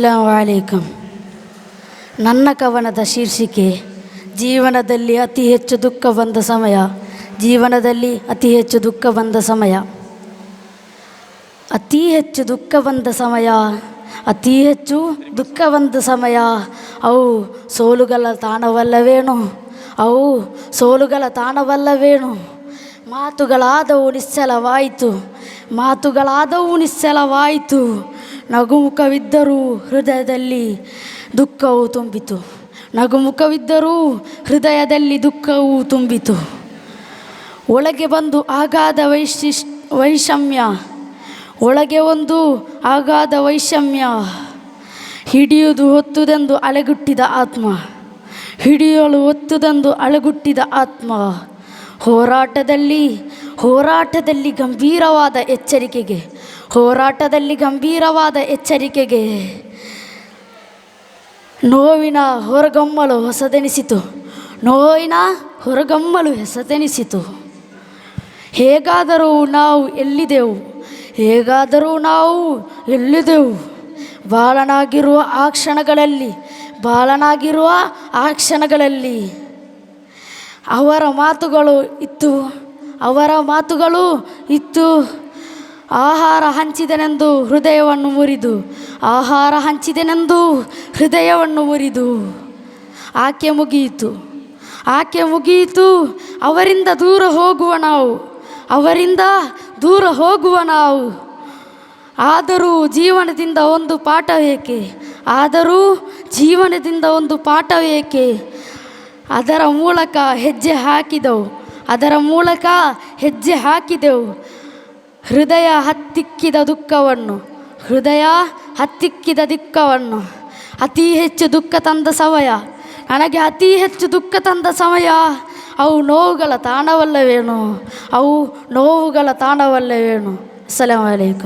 ಅಸ್ಸಲಾಮು ಅಲೈಕುಂ. ನನ್ನ ಕವನದ ಶೀರ್ಷಿಕೆ ಜೀವನದಲ್ಲಿ ಅತಿ ಹೆಚ್ಚು ದುಃಖ ಬಂದ ಸಮಯ. ಜೀವನದಲ್ಲಿ ಅತಿ ಹೆಚ್ಚು ದುಃಖ ಬಂದ ಸಮಯ. ಅತಿ ಹೆಚ್ಚು ದುಃಖ ಬಂದ ಸಮಯ. ಅತಿ ಹೆಚ್ಚು ದುಃಖ ಬಂದ ಸಮಯ. ಅವು ಸೋಲುಗಳ ತಾಣವಲ್ಲವೇನು? ಅವು ಸೋಲುಗಳ ತಾಣವಲ್ಲವೇನು? ಮಾತುಗಳಾದವು ನಿಶ್ಚಲವಾಯಿತು. ಮಾತುಗಳಾದವು ನಿಶ್ಚಲವಾಯಿತು. ನಗುಮುಖವಿದ್ದರೂ ಹೃದಯದಲ್ಲಿ ದುಃಖವು ತುಂಬಿತು. ನಗುಮುಖವಿದ್ದರೂ ಹೃದಯದಲ್ಲಿ ದುಃಖವು ತುಂಬಿತು. ಒಳಗೆ ಬಂದು ಆಗಾದ ವೈಷಮ್ಯ. ಒಳಗೆ ಒಂದು ಆಗಾದ ವೈಷಮ್ಯ. ಹಿಡಿಯುವುದು ಹೊತ್ತುದೆಂದು ಅಲೆಗುಟ್ಟಿದ ಆತ್ಮ. ಹಿಡಿಯಲು ಹೊತ್ತುದೆಂದು ಅಲೆಗುಟ್ಟಿದ ಆತ್ಮ. ಹೋರಾಟದಲ್ಲಿ ಗಂಭೀರವಾದ ಎಚ್ಚರಿಕೆಗೆ. ಹೋರಾಟದಲ್ಲಿ ಗಂಭೀರವಾದ ಎಚ್ಚರಿಕೆಗೆ. ನೋವಿನ ಹೊರಗಮ್ಮಲು ಹೊಸದೆನಿಸಿತು. ನೋವಿನ ಹೊರಗಮ್ಮಲು ಹೊಸದೆನಿಸಿತು. ಹೇಗಾದರೂ ನಾವು ಎಲ್ಲಿದೆವು? ಹೇಗಾದರೂ ನಾವು ಎಲ್ಲಿದೆವು? ಬಾಲನಾಗಿರುವ ಆ ಕ್ಷಣಗಳಲ್ಲಿ. ಬಾಲನಾಗಿರುವ ಆ ಕ್ಷಣಗಳಲ್ಲಿ ಅವರ ಮಾತುಗಳು ಇತ್ತು. ಅವರ ಮಾತುಗಳು ಇತ್ತು. ಆಹಾರ ಹಂಚಿದೆನೆಂದು ಹೃದಯವನ್ನು ಮುರಿದು. ಆಹಾರ ಹಂಚಿದೆನೆಂದು ಹೃದಯವನ್ನು ಮುರಿದು. ಆಕೆ ಮುಗಿಯಿತು. ಆಕೆ ಮುಗಿಯಿತು. ಅವರಿಂದ ದೂರ ಹೋಗುವ ನಾವು. ಅವರಿಂದ ದೂರ ಹೋಗುವ ನಾವು. ಆದರೂ ಜೀವನದಿಂದ ಒಂದು ಪಾಠವೇಕೆ? ಆದರೂ ಜೀವನದಿಂದ ಒಂದು ಪಾಠವೇಕೆ? ಅದರ ಮೂಲಕ ಹೆಜ್ಜೆ ಹಾಕಿದೆವು. ಅದರ ಮೂಲಕ ಹೆಜ್ಜೆ ಹಾಕಿದೆವು. ಹೃದಯ ಹತ್ತಿಕ್ಕಿದ ದುಃಖವನ್ನು. ಹೃದಯ ಹತ್ತಿಕ್ಕಿದ ದುಃಖವನ್ನು. ಅತಿ ಹೆಚ್ಚು ದುಃಖ ತಂದ ಸಮಯ. ನನಗೆ ಅತಿ ಹೆಚ್ಚು ದುಃಖ ತಂದ ಸಮಯ. ಅವು ನೋವುಗಳ ತಾಣವಲ್ಲವೇನು? ಅವು ನೋವುಗಳ ತಾಣವಲ್ಲವೇನು? ಅಸ್ಸಲಾಮು ಅಲೈಕುಂ.